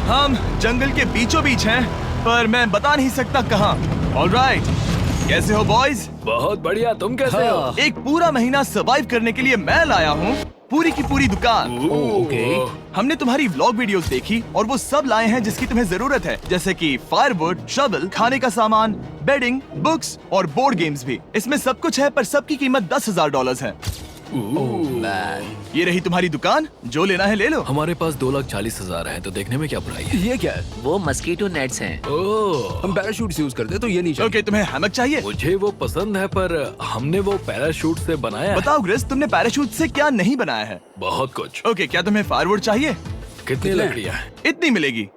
हम जंगल के बीचों बीच हैं, पर मैं बता नहीं सकता कहाँ। ऑलराइट, कैसे हो बॉयज? बहुत बढ़िया, तुम कैसे हो? एक पूरा महीना सरवाइव करने के लिए मैं लाया हूँ पूरी की पूरी दुकान। ओके। हमने तुम्हारी व्लॉग वीडियोस देखी और वो सब लाए हैं जिसकी तुम्हें जरूरत है, जैसे कि फायरवुड, शवल, खाने का सामान, बेडिंग, बुक्स और बोर्ड गेम्स भी। इसमें सब कुछ है, पर सबकी कीमत $10,000 है। ये रही तुम्हारी दुकान, जो लेना है ले लो। हमारे पास 2,40,000 है, तो देखने में क्या बुराई है? ये क्या है? वो मस्कीटो नेट्स हैं। ओह, हम पैराशूट यूज करते हैं तो ये नहीं चाहिए। ओके, तुम्हें हैमक चाहिए? मुझे वो पसंद है, पर हमने वो पैराशूट से बनाया है। बताओ ग्रेस, तुमने पैराशूट से क्या नहीं बनाया है? बहुत कुछ। ओके, क्या तुम्हें फायरवुड चाहिए? कितनी कितने? लकड़ियाँ हैं? इतनी मिलेगी।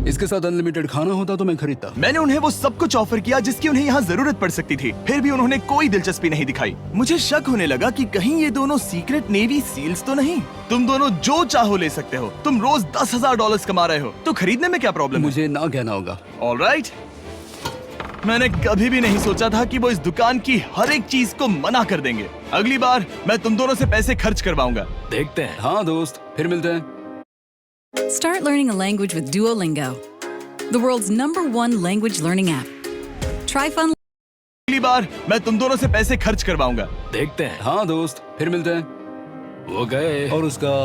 इसके साथ अनलिमिटेड खाना होता तो मैं खरीदता। मैंने उन्हें वो सब कुछ ऑफर किया जिसकी उन्हें यहाँ जरूरत पड़ सकती थी, फिर भी उन्होंने कोई दिलचस्पी नहीं दिखाई। मुझे शक होने लगा कि कहीं ये दोनों सीक्रेट नेवी सील्स तो नहीं। तुम दोनों जो चाहो ले सकते हो। तुम रोज $10,000 कमा रहे हो, तो खरीदने में क्या प्रॉब्लम है? मुझे ना कहना होगा। ऑलराइट, मैंने कभी भी नहीं सोचा था कि वो इस दुकान की हर एक चीज को मना कर देंगे। अगली बार मैं तुम दोनों से पैसे खर्च करवाऊंगा। देखते हैं। हाँ दोस्त, फिर मिलते हैं। Start learning a language with Duolingo, the world's #1 language learning app. Try fun. अगली बार मैं तुम दोनों से पैसे खर्च करवाऊंगा। देखते हैं। हाँ दोस्त, फिर मिलते हैं। वो गए। और उसका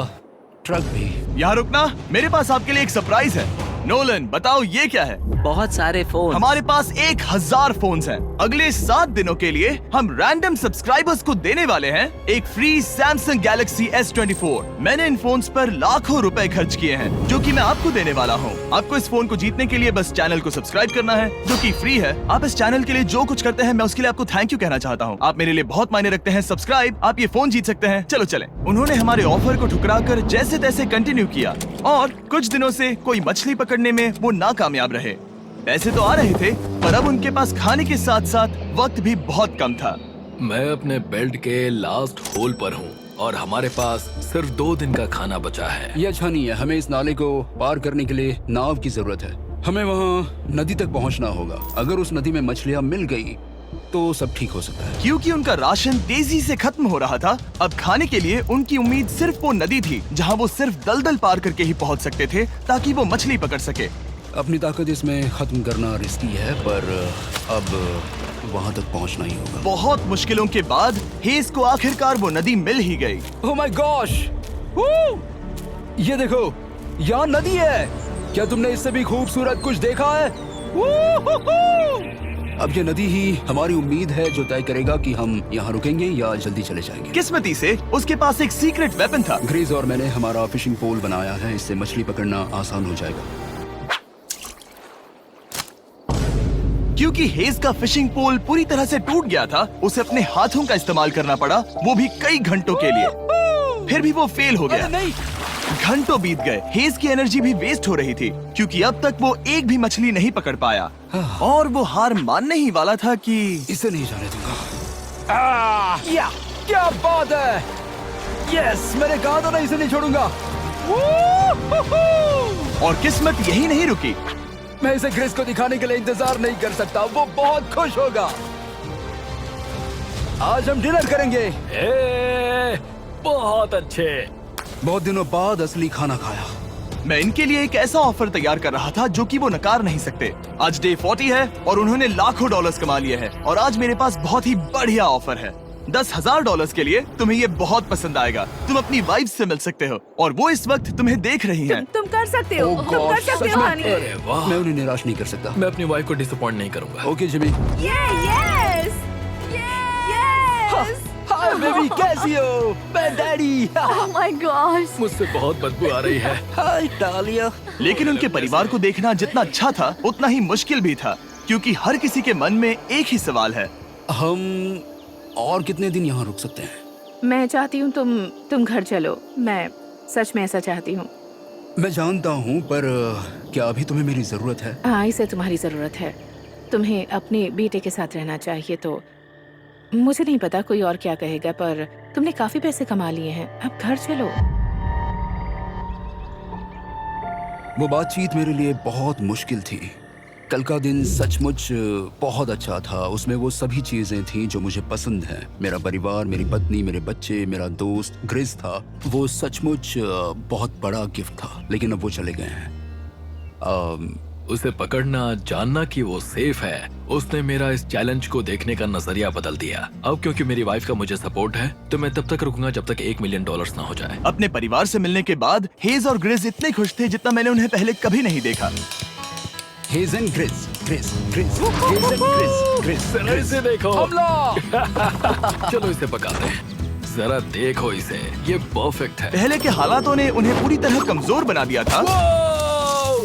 ट्रक भी। यहाँ रुकना, मेरे पास आपके लिए एक सरप्राइज है। नोलन, बताओ ये क्या है? बहुत सारे फोन। हमारे पास 1,000 फोन्स हैं। अगले 7 दिनों के लिए हम रैंडम सब्सक्राइबर्स को देने वाले हैं एक फ्री Samsung Galaxy S24। मैंने इन फोन्स पर लाखों रुपए खर्च किए हैं, जो कि मैं आपको देने वाला हूँ। आपको इस फोन को जीतने के लिए बस चैनल को सब्सक्राइब करना है, जो कि फ्री है। आप इस चैनल के लिए जो कुछ करते हैं, मैं उसके लिए आपको थैंक यू कहना चाहता हूँ। आप मेरे लिए बहुत मायने रखते हैं। सब्सक्राइब, आप ये फोन जीत सकते हैं। चलो चलें। उन्होंने हमारे ऑफर को ठुकरा कर जैसे तैसे कंटिन्यू किया, और कुछ दिनों से कोई मछली पकड़ने में वो नाकामयाब रहे। पैसे तो आ रहे थे, पर अब उनके पास खाने के साथ साथ वक्त भी बहुत कम था। मैं अपने बेल्ट के लास्ट होल पर हूँ और हमारे पास सिर्फ 2 दिन का खाना बचा है। ये अच्छा नहीं है। हमें इस नाले को पार करने के लिए नाव की जरूरत है। हमें वहाँ नदी तक पहुँचना होगा। अगर उस नदी में मछलियाँ मिल गई तो सब ठीक हो सकता है। क्योंकि उनका राशन तेजी से खत्म हो रहा था, अब खाने के लिए उनकी उम्मीद सिर्फ वो नदी थी, जहाँ वो सिर्फ दलदल पार करके ही पहुँच सकते थे, ताकि वो मछली पकड़ सके। अपनी ताकत इसमें खत्म करना रिस्की है, पर अब वहाँ तक पहुँचना ही होगा। बहुत मुश्किलों के बाद हेस को आखिरकार वो नदी मिल ही गई। Oh my gosh! ये देखो, यहाँ नदी है। क्या तुमने इससे भी खूबसूरत कुछ देखा है? अब ये नदी ही हमारी उम्मीद है, जो तय करेगा कि हम यहाँ रुकेंगे या जल्दी चले जाएंगे। किस्मती से उसके पास एक सीक्रेट वेपन था। ग्रीज और मैंने हमारा फिशिंग पोल बनाया है, इससे मछली पकड़ना आसान हो जाएगा। क्योंकि हेज का फिशिंग पोल पूरी तरह से टूट गया था, उसे अपने हाथों का इस्तेमाल करना पड़ा, वो भी कई घंटों के लिए। फिर भी वो फेल हो गया। नहीं, घंटों बीत गए, हेज की एनर्जी भी वेस्ट हो रही थी, क्योंकि अब तक वो एक भी मछली नहीं पकड़ पाया, और वो हार मानने ही वाला था कि इसे नहीं जाने दूंगा। या, क्या बात है! यस, मैंने कहा था ना, इसे नहीं छोड़ूंगा। और किस्मत यही नहीं रुकी। मैं इसे ग्रेस को दिखाने के लिए इंतजार नहीं कर सकता। वो बहुत खुश होगा। आज हम डिनर करेंगे। बहुत अच्छे। बहुत दिनों बाद असली खाना खाया। मैं इनके लिए एक ऐसा ऑफर तैयार कर रहा था जो कि वो नकार नहीं सकते। आज डे 40 है और उन्होंने लाखों डॉलर्स कमा लिए हैं, और आज मेरे पास बहुत ही बढ़िया ऑफर है। $10,000 के लिए तुम्हें ये बहुत पसंद आएगा। तुम अपनी वाइफ से मिल सकते हो, और वो इस वक्त तुम्हें देख रही हैं। तुम कर सकते हो। Oh तुम कर gosh, सकते सच हो में? हनी। अरे वाह, मैं उन्हें निराश नहीं कर सकता। मैं अपनी वाइफ को डिसअपॉइंट नहीं करूंगा। Okay Jimmy. Yes hi baby, कैसी हो? मैं डैडी। Oh my gosh. मुझसे बहुत बदबू आ रही है। हाय डालिया। लेकिन उनके परिवार को देखना जितना अच्छा था, उतना ही मुश्किल भी था, क्योंकि हर किसी के मन में एक ही सवाल है। हम और कितने दिन यहाँ रुक सकते हैं? मैं चाहती हूँ तुम घर चलो। मैं सच में ऐसा चाहती हूँ। मैं जानता हूँ, पर क्या अभी तुम्हें मेरी जरूरत है? हाँ, इसे तुम्हारी जरूरत है। तुम्हें अपने बेटे के साथ रहना चाहिए। तो मुझे नहीं पता कोई और क्या कहेगा, पर तुमने काफी पैसे कमा लिए हैं, अब घर चलो। वो बातचीत मेरे लिए बहुत मुश्किल थी। कल का दिन सचमुच बहुत अच्छा था। उसमें वो सभी चीजें थी जो मुझे पसंद हैं। मेरा परिवार, मेरी पत्नी, मेरे बच्चे, मेरा दोस्त ग्रिस था। वो सचमुच बहुत बड़ा गिफ्ट था, लेकिन अब वो चले गए हैं। उसे पकड़ना, जानना कि वो सेफ है, उसने मेरा इस चैलेंज को देखने का नजरिया बदल दिया। अब क्योंकि मेरी वाइफ का मुझे सपोर्ट है तो मैं तब तक रुकूंगा जब तक $1 मिलियन ना हो जाए। अपने परिवार से मिलने के बाद हेज और ग्रिज इतने खुश थे जितना मैंने उन्हें पहले कभी नहीं देखा। हेज एंड ग्रिज, ग्रिज, ग्रिज, हेज एंड ग्रिज, ग्रिज, जरा इसे देखो। हमला! चलो इसे पकाते हैं। जरा देखो इसे, ये परफेक्ट है। पहले के हालातों ने उन्हें पूरी तरह कमजोर बना दिया था,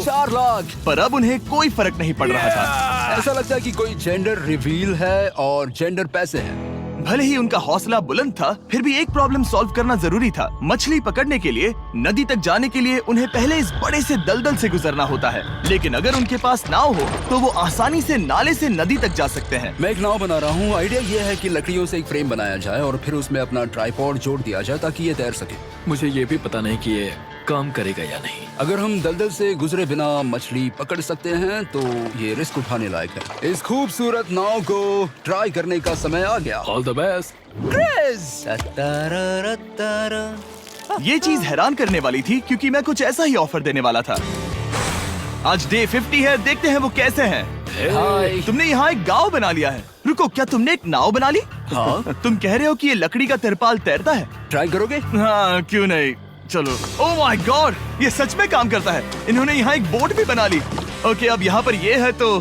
4 लाख। पर अब उन्हें कोई फर्क नहीं पड़ रहा था। ऐसा लगता है कि कोई जेंडर रिवील है और जेंडर पैसे हैं। भले ही उनका हौसला बुलंद था, फिर भी एक प्रॉब्लम सॉल्व करना जरूरी था। मछली पकड़ने के लिए नदी तक जाने के लिए उन्हें पहले इस बड़े से दलदल से गुजरना होता है, लेकिन अगर उनके पास नाव हो तो वो आसानी से नाले से नदी तक जा सकते हैं। मैं एक नाव बना रहा हूँ। आइडिया ये है कि लकड़ियों से एक फ्रेम बनाया जाए और फिर उसमें अपना ट्राइपॉड जोड़ दिया जाए ताकि ये तैर सके। मुझे ये भी पता नहीं कि ये काम करेगा या नहीं। अगर हम दलदल से गुजरे बिना मछली पकड़ सकते हैं तो ये रिस्क उठाने लायक है। इस खूबसूरत नाव को ट्राई करने का समय आ गया। All the best. ये चीज हैरान करने वाली थी क्योंकि मैं कुछ ऐसा ही ऑफर देने वाला था। आज डे 50 है, देखते हैं वो कैसे हैं। हाय। तुमने यहाँ एक गांव बना लिया है। रुको, क्या तुमने एक नाव बना ली? हाँ। तुम कह रहे हो कि ये लकड़ी का तिरपाल तैरता है? ट्राई करोगे? हाँ, क्यों नहीं। चलो। ओह माय गॉड, ये सच में काम करता है। इन्होंने यहाँ एक बोट भी बना ली। ओके, अब यहाँ पर ये है तो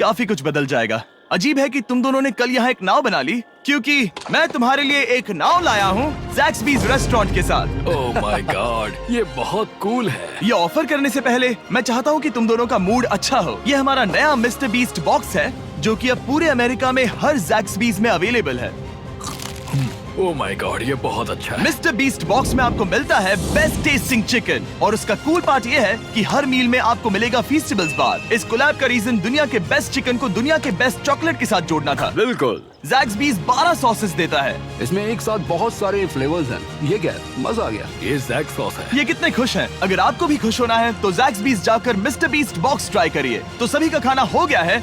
काफी कुछ बदल जाएगा। अजीब है कि तुम दोनों ने कल यहाँ एक नाव बना ली, क्योंकि मैं तुम्हारे लिए एक नाव लाया हूँ ज़ैक्सबीज़ रेस्टोरेंट के साथ। ओह माय गॉड, ये बहुत कूल है। ये ऑफर करने से पहले मैं चाहता हूँ कि तुम दोनों का मूड अच्छा हो। ये हमारा नया मिस्टर बीस्ट बॉक्स है जो कि अब पूरे अमेरिका में हर ज़ैक्सबीज़ में अवेलेबल है। ओह माय गॉड, ये बहुत अच्छा है। मिस्टर बीस्ट बॉक्स में आपको मिलता है बेस्ट टेस्टिंग चिकन, और उसका कूल पार्ट ये है कि हर मील में आपको मिलेगा फीस्टेबल्स बार। इस कोलैब का रीजन दुनिया के बेस्ट चिकन को दुनिया के बेस्ट चॉकलेट के साथ जोड़ना था। बिल्कुल। ज़ैक्सबीज़ 12 सॉसेस देता है। इसमें एक साथ बहुत सारे फ्लेवर्स हैं। ये क्या है? मजा आ गया। ये ज़ैक सॉस है। ये कितने खुश हैं। अगर आपको भी खुश होना है तो ज़ैक्सबीज़ जाकर मिस्टर बीस्ट बॉक्स ट्राई करिए। तो सभी का खाना हो गया है,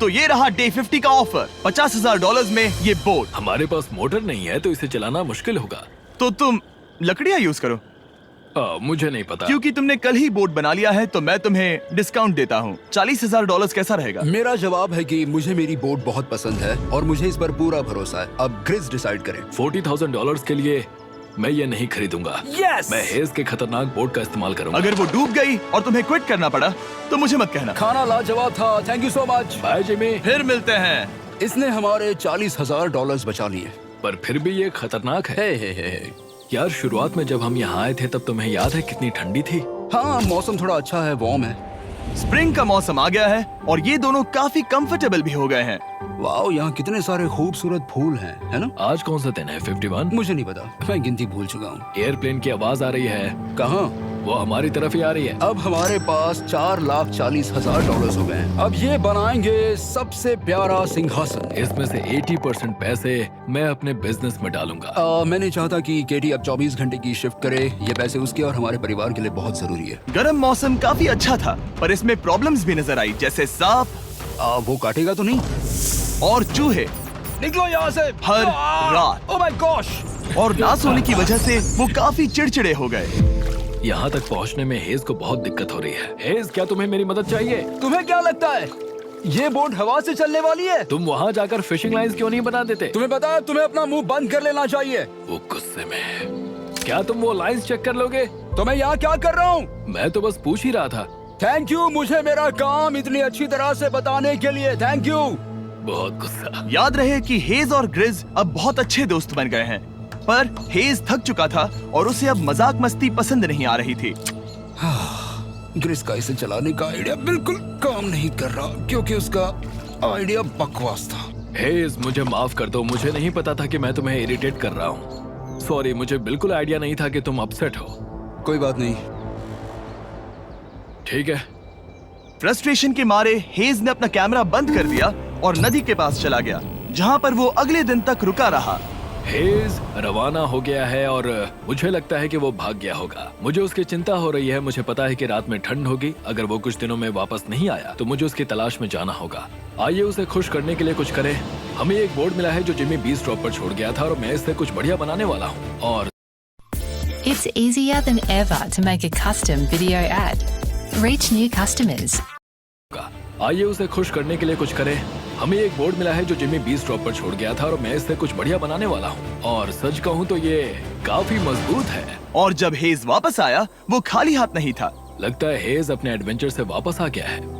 तो ये रहा डे 50 का ऑफर। $50,000 में ये बोट। हमारे पास मोटर नहीं है तो इसे चलाना मुश्किल होगा। तो तुम लकड़ियाँ यूज करो। मुझे नहीं पता। क्योंकि तुमने कल ही बोट बना लिया है तो मैं तुम्हें डिस्काउंट देता हूँ। $40,000 कैसा रहेगा? मेरा जवाब है कि मुझे मेरी बोट बहुत पसंद है और मुझे इस पर पूरा भरोसा है। अब ग्रिज डिसाइड करें। $40,000 के लिए मैं ये नहीं खरीदूंगा। Yes! मैं हेज के खतरनाक बोट का इस्तेमाल करूंगा। अगर वो डूब गई और तुम्हें क्विट करना पड़ा तो मुझे मत कहना। खाना लाजवाब था। Thank you so much. Bye Jimmy. फिर मिलते हैं। इसने हमारे $40,000 बचा लिए। पर फिर भी ये खतरनाक है। हे। यार, शुरुआत में जब हम यहाँ आए थे तब तुम्हें याद है कितनी ठंडी थी? हाँ, मौसम थोड़ा अच्छा है, वार्म है। स्प्रिंग का मौसम आ गया है और ये दोनों काफी कंफर्टेबल भी हो गए हैं। वाओ, यहाँ कितने सारे खूबसूरत फूल हैं, है ना? आज कौन सा दिन है? 51? मुझे नहीं पता, मैं गिनती भूल चुका हूँ। एयरप्लेन की आवाज आ रही है। कहाँ? वो हमारी तरफ ही आ रही है। अब हमारे पास $4,40,000 हो गए हैं। अब ये बनाएंगे सबसे प्यारा सिंहासन। इसमें से 80% पैसे मैं अपने बिजनेस में डालूंगा। मैं नहीं चाहता कि केटी अब 24 घंटे की शिफ्ट करे। ये पैसे उसके और हमारे परिवार के लिए बहुत जरूरी है। गर्म मौसम काफी अच्छा था, पर इसमें प्रॉब्लम्स भी नजर आई, जैसे सांप वो काटेगा तो नहीं? और चूहे निकलो यहाँ से हर रात। Oh my gosh! और ना सोने की वजह से वो काफी चिड़चिड़े हो गए। यहाँ तक पहुँचने में हेज को बहुत दिक्कत हो रही है। हेज, क्या तुम्हें मेरी मदद चाहिए? तुम्हें क्या लगता है ये बोट हवा से चलने वाली है? तुम वहाँ जाकर फिशिंग लाइंस क्यों नहीं बना देते? तुम्हें पता है तुम्हें अपना मुंह बंद कर लेना चाहिए। वो गुस्से में है। क्या तुम वो लाइंस चेक कर लोगे? तो मैं यहाँ क्या कर रहा हूँ? मैं तो बस पूछ ही रहा था। थैंक यू मुझे मेरा काम इतनी अच्छी तरह से बताने के लिए। Thank you. बहुत गुस्सा। याद रहे कि हेज और ग्रिज अब बहुत अच्छे दोस्त बन गए हैं, पर हेज थक चुका था और उसे अब मजाक मस्ती पसंद नहीं आ रही थी। ग्रिज का इसे चलाने का आइडिया बिल्कुल काम नहीं कर रहा क्योंकि उसका आइडिया बकवास था। हेज, मुझे माफ कर दो। मुझे नहीं पता था कि मैं तुम्हें इरिटेट कर रहा हूँ। सॉरी, मुझे बिल्कुल आइडिया नहीं था कि तुम अपसेट हो। कोई बात नहीं। ठीक है। फ्रस्ट्रेशन के मारे हेज ने अपना कैमरा बंद कर दिया और नदी के पास चला गया, जहाँ पर वो अगले दिन तक रुका रहा। हेज रवाना हो गया है और मुझे लगता है कि वो भाग गया होगा। मुझे उसकी चिंता हो रही है। मुझे पता है कि रात में ठंड होगी। अगर वो कुछ दिनों में वापस नहीं आया तो मुझे उसकी तलाश में जाना होगा। आइए उसे खुश करने के लिए कुछ करें। हमें एक बोर्ड मिला है जो जिमी बीच ड्रॉप पर छोड़ गया था और मैं इससे कुछ बढ़िया बनाने वाला हूँ। और It's easier than ever to make a custom video ad. Reach new customers. आइए उसे खुश करने के लिए कुछ करें। हमें एक बोर्ड मिला है जो जिमी बीस ड्रॉप पर छोड़ गया था और मैं इससे कुछ बढ़िया बनाने वाला हूँ। और सच कहूँ तो ये काफी मजबूत है। और जब हेज वापस आया वो खाली हाथ नहीं था। लगता है हेज अपने एडवेंचर से वापस आ गया है।